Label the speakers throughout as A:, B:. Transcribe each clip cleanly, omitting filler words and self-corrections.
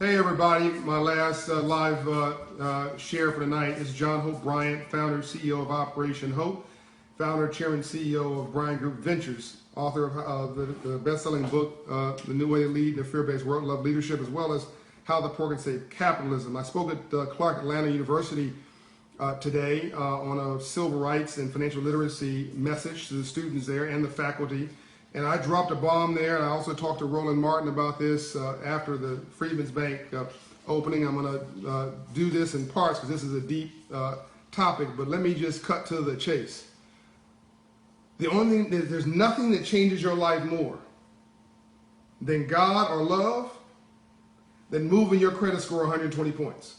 A: Hey everybody, my last live share for tonight is John Hope Bryant, founder, CEO of Operation Hope, founder, chairman, CEO of Bryant Group Ventures, author of the best-selling book, The New Way to Lead in a Fear-Based World, Love Leadership, as well as How the Poor Can Save Capitalism. I spoke at Clark Atlanta University today on a civil rights and financial literacy message to the students there and the faculty. And I dropped a bomb there, and I also talked to Roland Martin about this after the Freedmen's Bank opening. I'm going to do this in parts because this is a deep topic, but let me just cut to the chase. The only thing, there's nothing that changes your life more than God or love than moving your credit score 120 points.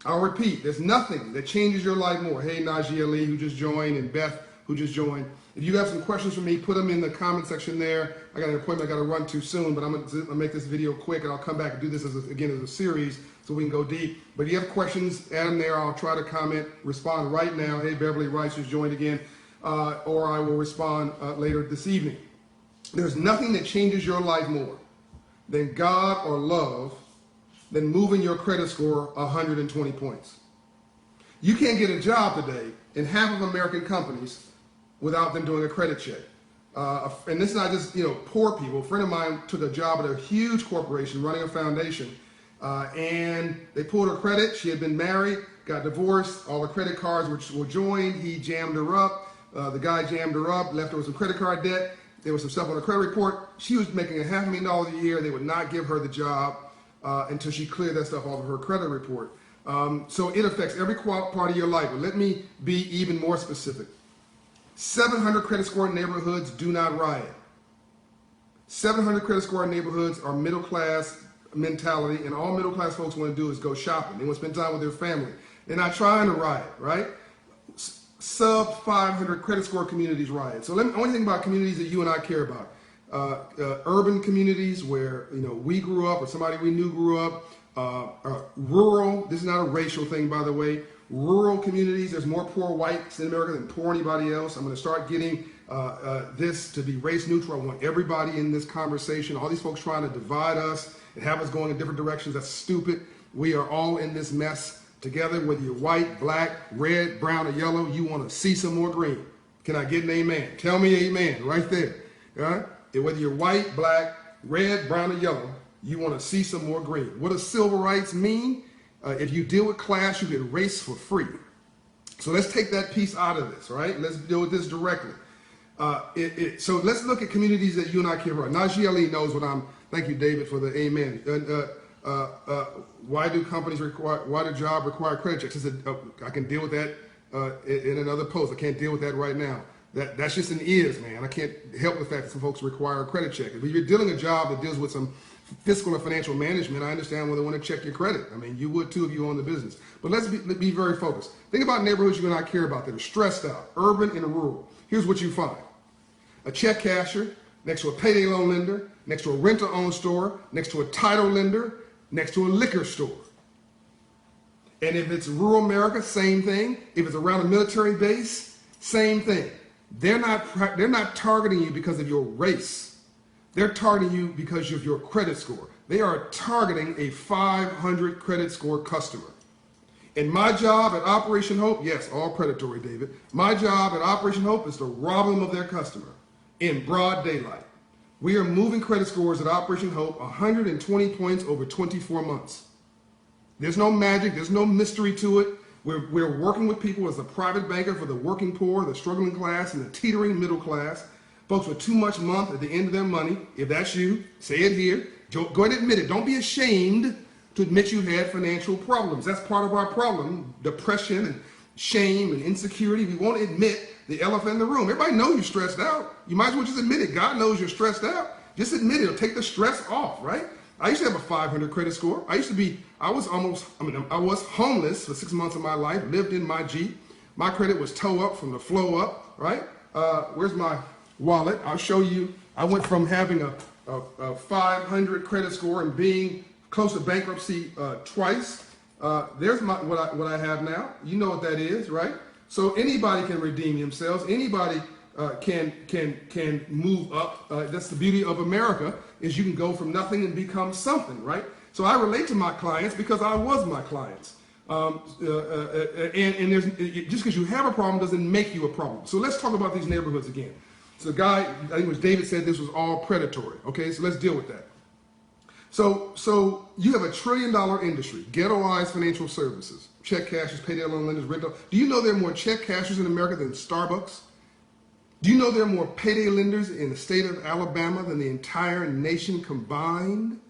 A: I'll repeat, there's nothing that changes your life more. Hey, Najee Ali, who just joined, and Beth, who just joined. If you have some questions for me, put them in the comment section there. I got an appointment I got to run to soon, but I'm going to make this video quick, and I'll come back and do this again as a series so we can go deep. But if you have questions, add them there. I'll try to comment, respond right now. Hey, Beverly Rice just joined again, or I will respond later this evening. There's nothing that changes your life more than God or love than moving your credit score 120 points. You can't get a job today in half of American companies without them doing a credit check. And this is not just poor people. A friend of mine took a job at a huge corporation running a foundation, and they pulled her credit. She had been married, got divorced, all her credit cards were joined. He jammed her up. The guy jammed her up, left her with some credit card debt. There was some stuff on her credit report. She was making $500,000 a year. They would not give her the job until she cleared that stuff off of her credit report. So it affects every part of your life. But let me be even more specific. 700 credit score neighborhoods do not riot. 700 credit score neighborhoods are middle class mentality, and all middle class folks want to do is go shopping. They want to spend time with their family. They're not trying to riot, right? Sub 500 credit score communities riot. So I want to think about communities that you and I care about. Urban communities where we grew up or somebody we knew grew up. Rural, this is not a racial thing, by the way. Rural communities, there's more poor whites in America than poor anybody else. I'm going to start getting this to be race neutral. I want everybody in this conversation. All these folks trying to divide us and have us going in different directions, that's stupid. We are all in this mess together, whether you're white, black, red, brown, or yellow. You want to see some more green. Can I get an amen? Tell me amen right there. All right? Whether you're white, black, red, brown, or yellow, you want to see some more green. What does civil rights mean? If you deal with class, you get race for free. So let's take that piece out of this, right? Let's deal with this directly. So let's look at communities that you and I care about. Najee Ali knows what I'm, thank you, David, for the amen. Why do companies why do jobs require credit checks? I can deal with that in another post. I can't deal with that right now. That's just an is, man. I can't help the fact that some folks require a credit check. If you're dealing a job that deals with some fiscal or financial management, I understand why they want to check your credit. I mean, you would too if you own the business. But let's be very focused. Think about neighborhoods you and I care about that are stressed out, urban and rural. Here's what you find. A check cashier next to a payday loan lender, next to a renter-owned store, next to a title lender, next to a liquor store. And if it's rural America, same thing. If it's around a military base, same thing. They're not targeting you because of your race. They're targeting you because of your credit score. They are targeting a 500 credit score customer. And my job at Operation Hope, yes, all predatory, David. My job at Operation Hope is to rob them of their customer in broad daylight. We are moving credit scores at Operation Hope 120 points over 24 months. There's no magic. There's no mystery to it. We're working with people as a private banker for the working poor, the struggling class, and the teetering middle class. Folks with too much month at the end of their money. If that's you, say it here. Go ahead and admit it. Don't be ashamed to admit you had financial problems. That's part of our problem. Depression and shame and insecurity. We won't admit the elephant in the room. Everybody knows you're stressed out. You might as well just admit it. God knows you're stressed out. Just admit it. It'll take the stress off, right? I used to have a 500 credit score. I was homeless for 6 months of my life, lived in my Jeep. My credit was toe up from the flow up, right? Where's my wallet? I'll show you. I went from having a 500 credit score and being close to bankruptcy twice. There's what I have now. You know what that is, right? So anybody can redeem themselves. Anybody can move up. That's the beauty of America, is you can go from nothing and become something, right? So I relate to my clients because I was my clients. And there's, just because you have a problem doesn't make you a problem. So let's talk about these neighborhoods again. So guy, I think it was David, said this was all predatory. Okay, so let's deal with that. So you have $1 trillion industry, ghettoized financial services, check cashers, payday loan lenders, rental. Do you know there are more check cashers in America than Starbucks? Do you know there are more payday lenders in the state of Alabama than the entire nation combined?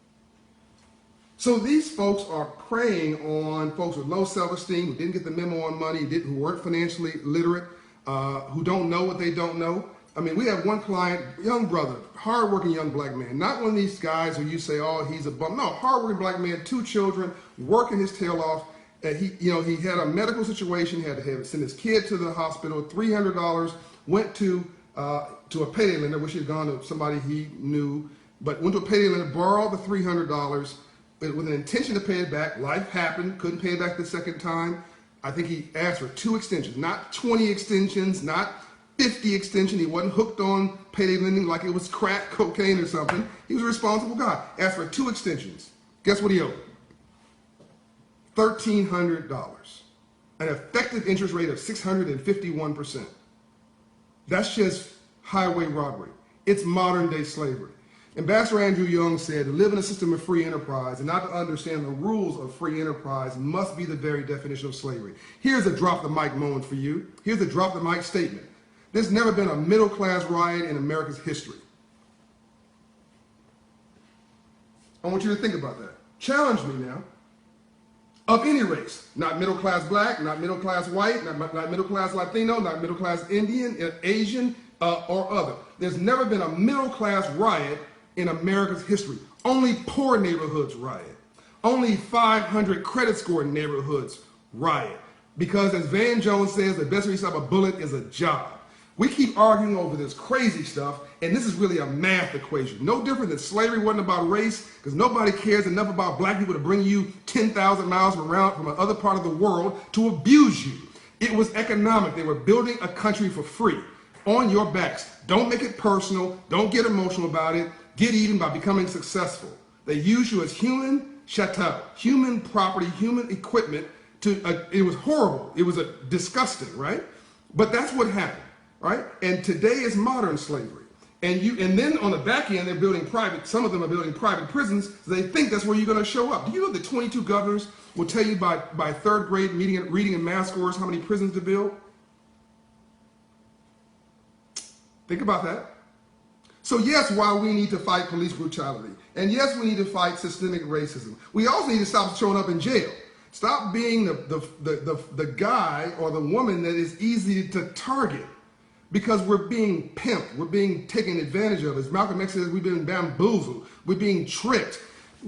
A: So these folks are preying on folks with low self-esteem, who didn't get the memo on money, who weren't financially literate, who don't know what they don't know. I mean, we have one client, young brother, hardworking young black man, not one of these guys who you say, oh, he's a bum. No, hardworking black man, 2 children, working his tail off. And he had a medical situation, had to send his kid to the hospital, $300, went to a payday lender, wish he had gone to somebody he knew, but went to a payday lender, borrowed the $300 with an intention to pay it back. Life happened, couldn't pay it back the second time. I think he asked for 2 extensions, not 20 extensions, not 50 extensions. He wasn't hooked on payday lending like it was crack cocaine or something. He was a responsible guy. Asked for 2 extensions. Guess what he owed? $1,300. An effective interest rate of 651%. That's just highway robbery. It's modern day slavery. Ambassador Andrew Young said, to live in a system of free enterprise and not to understand the rules of free enterprise must be the very definition of slavery. Here's a drop the mic moment for you. Here's a drop the mic statement. There's never been a middle class riot in America's history. I want you to think about that. Challenge me now. Of any race, not middle class black, not middle class white, not middle class Latino, not middle class Indian, Asian, or other. There's never been a middle class riot in America's history. Only poor neighborhoods riot. Only 500 credit score neighborhoods riot. Because as Van Jones says, the best way to stop a bullet is a job. We keep arguing over this crazy stuff, and this is really a math equation. No different than slavery wasn't about race, because nobody cares enough about black people to bring you 10,000 miles from another part of the world to abuse you. It was economic. They were building a country for free, on your backs. Don't make it personal. Don't get emotional about it. Get even by becoming successful. They use you as human chattel, human property, human equipment. It was horrible. It was disgusting, right? But that's what happened. Right? And today is modern slavery. And then on the back end, they're building some of them are building private prisons, so they think that's where you're going to show up. Do you know that 22 governors will tell you by 3rd grade reading and math scores how many prisons to build? Think about that. So yes, while we need to fight police brutality, and yes, we need to fight systemic racism, we also need to stop showing up in jail. Stop being the guy or the woman that is easy to target. Because we're being pimped, we're being taken advantage of. As Malcolm X says, we've been bamboozled, we're being tricked.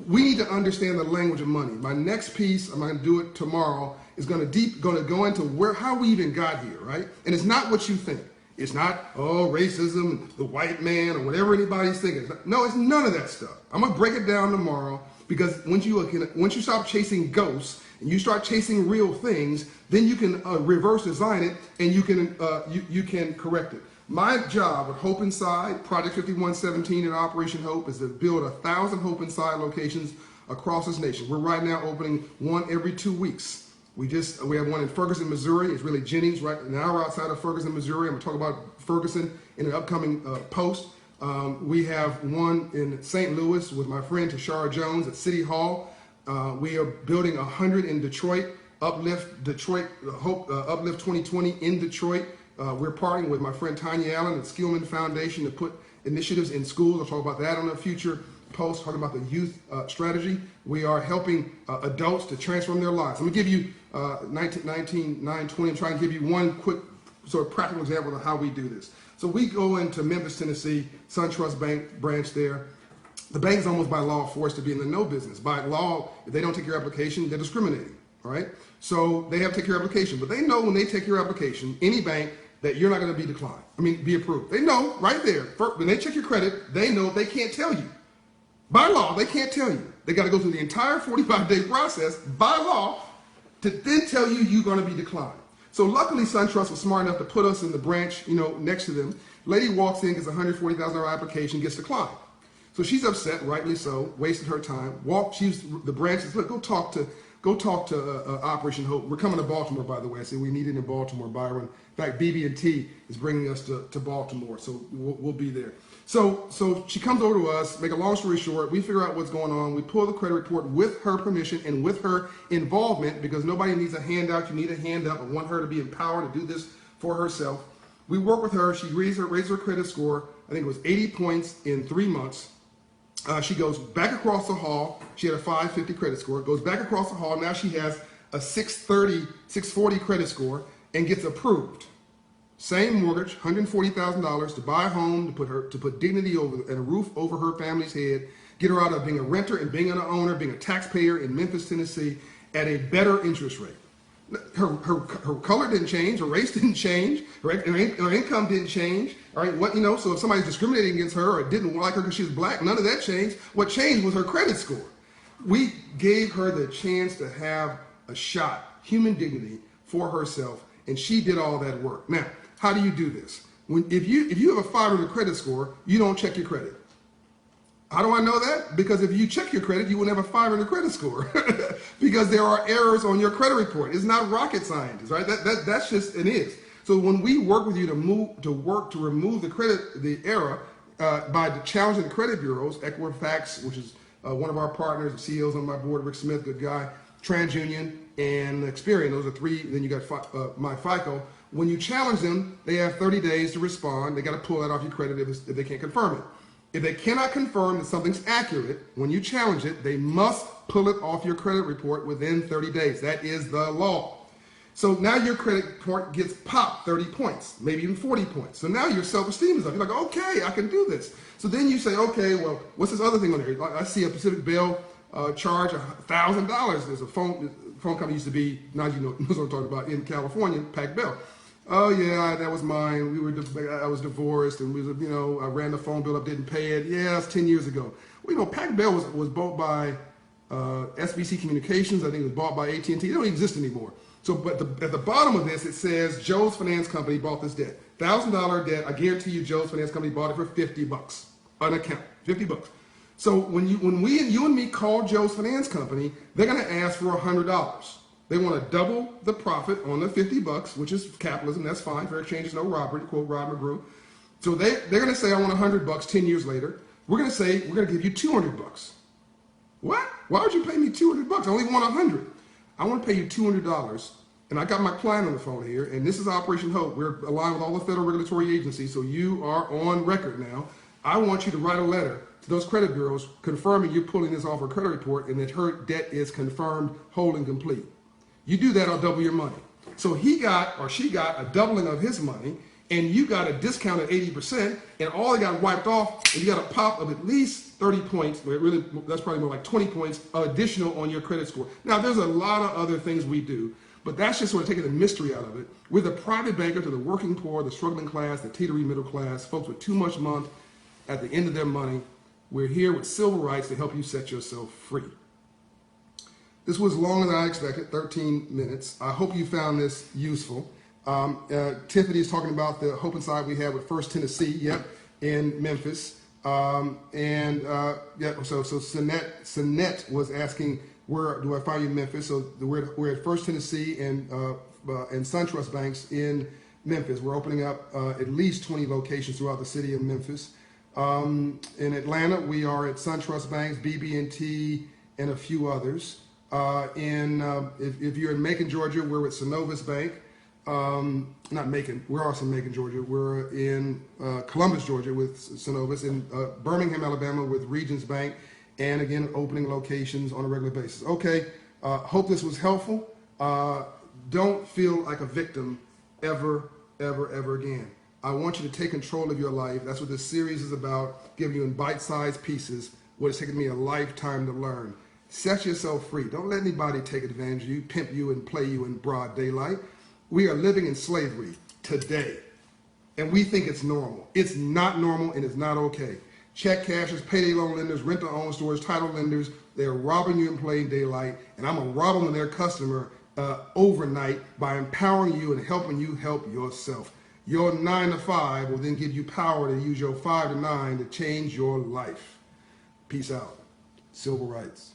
A: We need to understand the language of money. My next piece, I'm going to do it tomorrow, is going to go into how we even got here, right? And it's not what you think. It's not, oh, racism, the white man, or whatever anybody's thinking. No, it's none of that stuff. I'm going to break it down tomorrow, because once you stop chasing ghosts, and you start chasing real things, then you can reverse design it, and you can correct it. My job with Hope Inside, Project 5117 and Operation Hope, is to build 1,000 Hope Inside locations across this nation. We're right now opening one every 2 weeks. We have one in Ferguson, Missouri. It's really Jennings, right an hour outside of Ferguson, Missouri. I'm going to talk about Ferguson in an upcoming post. We have one in St. Louis with my friend Tashara Jones at City Hall. We are building 100 in Detroit, Uplift 2020 in Detroit. We're partnering with my friend Tanya Allen at Skillman Foundation to put initiatives in schools. I'll talk about that on a future post, talking about the youth strategy. We are helping adults to transform their lives. I'm going to give you 920. I'm trying to give you one quick sort of practical example of how we do this. So we go into Memphis, Tennessee, SunTrust Bank branch there. The bank is almost by law forced to be in the no business. By law, if they don't take your application, they're discriminating, all right? So they have to take your application. But they know when they take your application, any bank, that you're not going to be declined. Be approved. They know right there. When they check your credit, they know they can't tell you. By law, they can't tell you. They got to go through the entire 45-day process by law to then tell you you're going to be declined. So luckily, SunTrust was smart enough to put us in the branch, next to them. Lady walks in, gets a $140,000 application, gets declined. So she's upset, rightly so, wasted her time. The branch says, look, go talk to Operation Hope. We're coming to Baltimore, by the way. I said we need it in Baltimore, Byron. In fact, BB&T is bringing us to Baltimore, so we'll be there. So she comes over to us. Make a long story short, we figure out what's going on. We pull the credit report with her permission and with her involvement, because nobody needs a handout. You need a hand up. I want her to be empowered to do this for herself. We work with her. She raised her credit score. I think it was 80 points in 3 months. She goes back across the hall. She had a 550 credit score. Goes back across the hall. Now she has a 640 credit score and gets approved. Same mortgage, $140,000 to buy a home, to put dignity and a roof over her family's head, get her out of being a renter and being an owner, being a taxpayer in Memphis, Tennessee, at a better interest rate. Her color didn't change, her race didn't change, her income didn't change. All right, so if somebody's discriminating against her or didn't like her because she was black, none of that changed. What changed was her credit score. We gave her the chance to have a shot, human dignity for herself, and she did all that work. Now, how do you do this? If you have a 500 credit score, you don't check your credit. How do I know that? Because if you check your credit, you wouldn't have a 500 credit score because there are errors on your credit report. It's not rocket science, right? That's just, it is. So when we work with you to remove the error by challenging the credit bureaus, Equifax, which is one of our partners, the CEOs on my board, Rick Smith, good guy, TransUnion, and Experian, those are three, then you got MyFICO. When you challenge them, they have 30 days to respond. They got to pull that off your credit if they can't confirm it. If they cannot confirm that something's accurate, when you challenge it, they must pull it off your credit report within 30 days. That is the law. So now your credit report gets popped 30 points, maybe even 40 points. So now your self-esteem is up. You're like, okay, I can do this. So then you say, okay, well, what's this other thing on there? I see a Pacific Bell charge $1,000. There's a phone company used to be, now you know what I'm talking about, in California, Pac Bell. Oh yeah, that was mine. I was divorced, and I ran the phone bill up, didn't pay it. Yeah, that's 10 years ago. Well, Pac Bell was bought by SBC Communications. I think it was bought by AT&T. They don't exist anymore. So, but at the bottom of this, it says Joe's Finance Company bought this debt. $1,000 debt. I guarantee you, Joe's Finance Company bought it for $50 on account. $50. So when you and me call Joe's Finance Company, they're going to ask for $100. They want to double the profit on the $50, which is capitalism. That's fine. Fair exchange is no robbery, to quote Rod McGrew. So they're going to say, I want $100 10 years later. We're going to say, we're going to give you $200. What? Why would you pay me $200? I only want $100. I want to pay you $200. And I got my client on the phone here, and this is Operation Hope. We're aligned with all the federal regulatory agencies, so you are on record now. I want you to write a letter to those credit bureaus confirming you're pulling this off her credit report and that her debt is confirmed, whole, and complete. You do that, I'll double your money. So he got, or she got, a doubling of his money, and you got a discount of 80%, and all it got wiped off, and you got a pop of at least 30 points, but really, that's probably more like 20 points additional on your credit score. Now, there's a lot of other things we do, but that's just sort of taking the mystery out of it. We're the private banker to the working poor, the struggling class, the teetering middle class, folks with too much month at the end of their money. We're here with civil rights to help you set yourself free. This was longer than I expected, 13 minutes. I hope you found this useful. Tiffany is talking about the Hope Inside we had with First Tennessee, in Memphis. So Sinette was asking, where do I find you in Memphis? So we're at First Tennessee and SunTrust banks in Memphis. We're opening up at least 20 locations throughout the city of Memphis. In Atlanta, we are at SunTrust banks, BB&T, and a few others. If you're in Macon, Georgia, we're with Synovus Bank. Not Macon, we're also in Macon, Georgia. We're in Columbus, Georgia with Synovus. In Birmingham, Alabama with Regions Bank. And again, opening locations on a regular basis. Okay, hope this was helpful. Don't feel like a victim ever again. I want you to take control of your life. That's what this series is about, giving you in bite-sized pieces what it's taken me a lifetime to learn. Set yourself free. Don't let anybody take advantage of you, pimp you, and play you in broad daylight. We are living in slavery today, and we think it's normal. It's not normal, and it's not okay. Check cashers, payday loan lenders, rent-to-own stores, title lenders, they're robbing you in plain daylight, and I'm going to rob them of their customer overnight by empowering you and helping you help yourself. Your 9 to 5 will then give you power to use your 5 to 9 to change your life. Peace out. Civil rights.